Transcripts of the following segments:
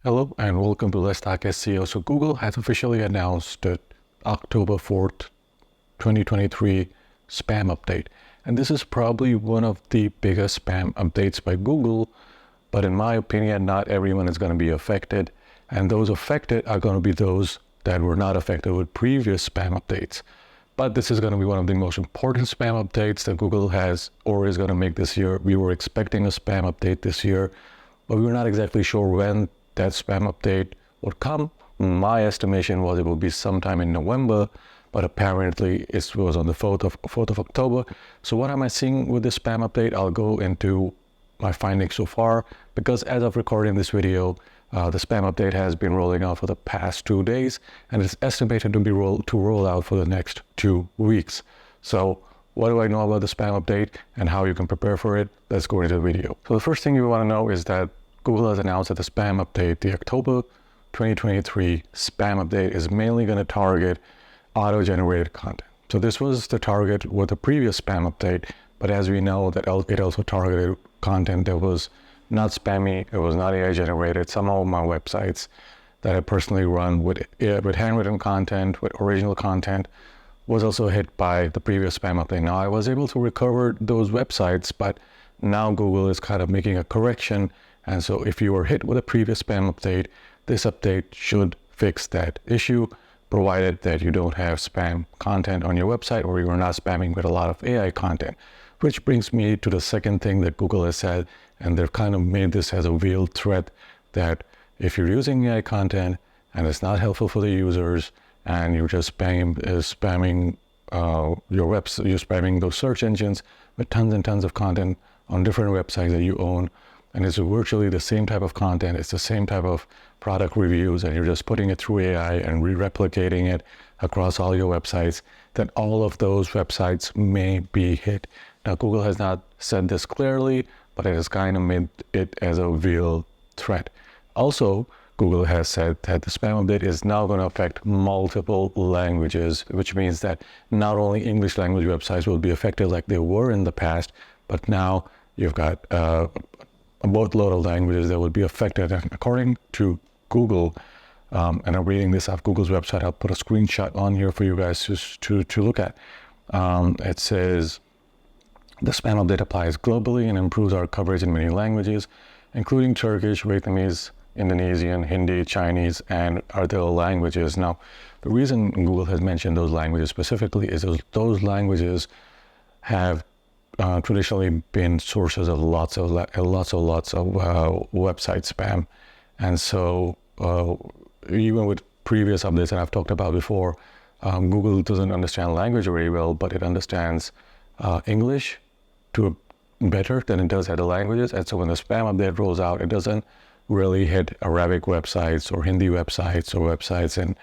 Hello and welcome to Let's Talk SEO. So Google has officially announced the October 4th, 2023 spam update. And this is probably one of the biggest spam updates by Google. But in my opinion, not everyone is going to be affected. And those affected are going to be those that were not affected with previous spam updates. But this is going to be one of the most important spam updates that Google has or is going to make this year. We were expecting a spam update this year, but we were not exactly sure when that spam update would come. My estimation was it would be sometime in November, but apparently it was on the 4th of October. So what am I seeing with this spam update? I'll go into my findings so far, because as of recording this video, the spam update has been rolling out for the past 2 days, and it's estimated to roll out for the next 2 weeks. So what do I know about the spam update and how you can prepare for it? Let's go into the video. So the first thing you want to know is that Google has announced that the spam update, the October 2023 spam update, is mainly going to target auto-generated content. So this was the target with the previous spam update, but as we know that it also targeted content that was not spammy, it was not AI generated. Some of my websites that I personally run with handwritten content, with original content, was also hit by the previous spam update. Now I was able to recover those websites, but now Google is kind of making a correction. And so if you were hit with a previous spam update, this update should fix that issue, provided that you don't have spam content on your website or you are not spamming with a lot of AI content. Which brings me to the second thing that Google has said, and they've kind of made this as a veiled threat, that if you're using AI content and it's not helpful for the users and you're just spamming your website, you're spamming those search engines with tons and tons of content on different websites that you own, and it's virtually the same type of content, it's the same type of product reviews, and you're just putting it through AI and re-replicating it across all your websites, then all of those websites may be hit. Now, Google has not said this clearly, but it has kind of made it as a veiled threat. Also, Google has said that the spam update is now going to affect multiple languages, which means that not only English language websites will be affected like they were in the past, but now you've got a boatload of languages that will be affected. And according to Google, and I'm reading this off Google's website, I'll put a screenshot on here for you guys to look at. It says, the spam update applies globally and improves our coverage in many languages, including Turkish, Vietnamese, Indonesian, Hindi, Chinese, and other languages. Now, the reason Google has mentioned those languages specifically is those languages have traditionally been sources of lots of website spam. And so even with previous updates that I've talked about before, Google doesn't understand language very well, but it understands English better than it does other languages. And so when the spam update rolls out, it doesn't really hit Arabic websites or Hindi websites or websites in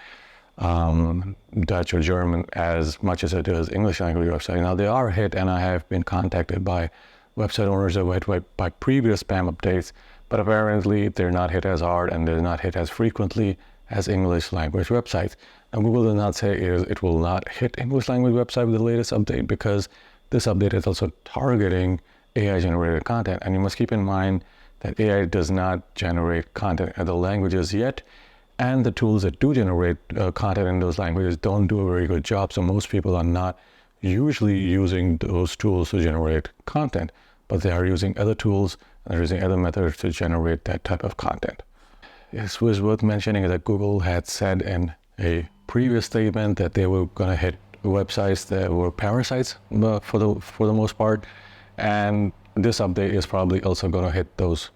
Dutch or German as much as it does English language websites. Now, they are hit, and I have been contacted by website owners that were hit by previous spam updates, but apparently they're not hit as hard and they're not hit as frequently as English language websites. And Google does not say it will not hit English language website with the latest update, because this update is also targeting AI generated content. And you must keep in mind that AI does not generate content in other languages yet. And the tools that do generate content in those languages don't do a very good job. So most people are not usually using those tools to generate content, but they are using other tools and they're using other methods to generate that type of content. It was worth mentioning that Google had said in a previous statement that they were going to hit websites that were parasites for the most part. And this update is probably also going to hit those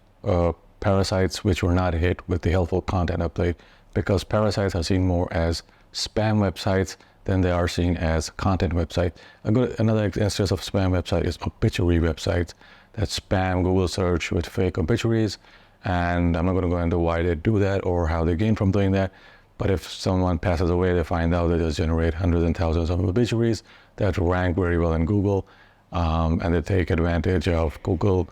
parasites which were not hit with the helpful content update, because parasites are seen more as spam websites than they are seen as content websites. Another instance of spam website is obituary websites that spam Google search with fake obituaries. And I'm not going to go into why they do that or how they gain from doing that. But if someone passes away, they find out they just generate hundreds and thousands of obituaries that rank very well in Google. And they take advantage of Google.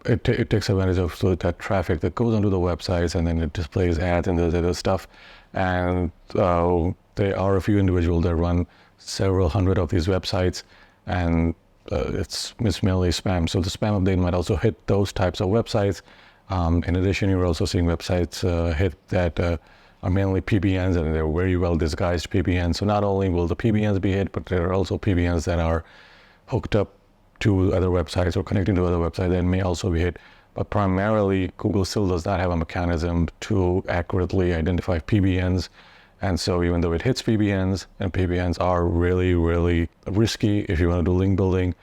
It takes advantage of that traffic that goes onto the websites, and then it displays ads and does other stuff. And there are a few individuals that run several hundred of these websites, and it's mainly spam. So the spam update might also hit those types of websites. In addition, you're also seeing websites hit that are mainly PBNs, and they're very well disguised PBNs. So not only will the PBNs be hit, but there are also PBNs that are hooked up to other websites or connecting to other websites that may also be hit. But primarily, Google still does not have a mechanism to accurately identify PBNs. And so even though it hits PBNs, and PBNs are really, really risky if you want to do link building,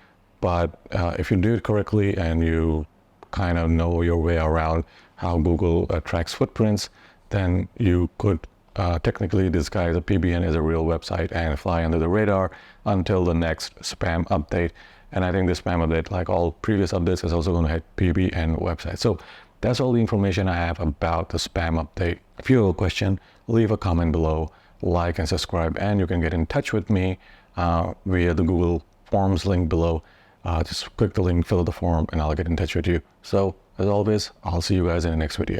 but if you do it correctly and you kind of know your way around how Google tracks footprints, then you could technically disguise a PBN as a real website and fly under the radar until the next spam update. And I think this spam update, like all previous updates, is also going to hit PBN websites. So that's all the information I have about the spam update. If you have a question, leave a comment below, like and subscribe, and you can get in touch with me via the Google Forms link below. Just click the link, fill out the form, and I'll get in touch with you. So as always, I'll see you guys in the next video.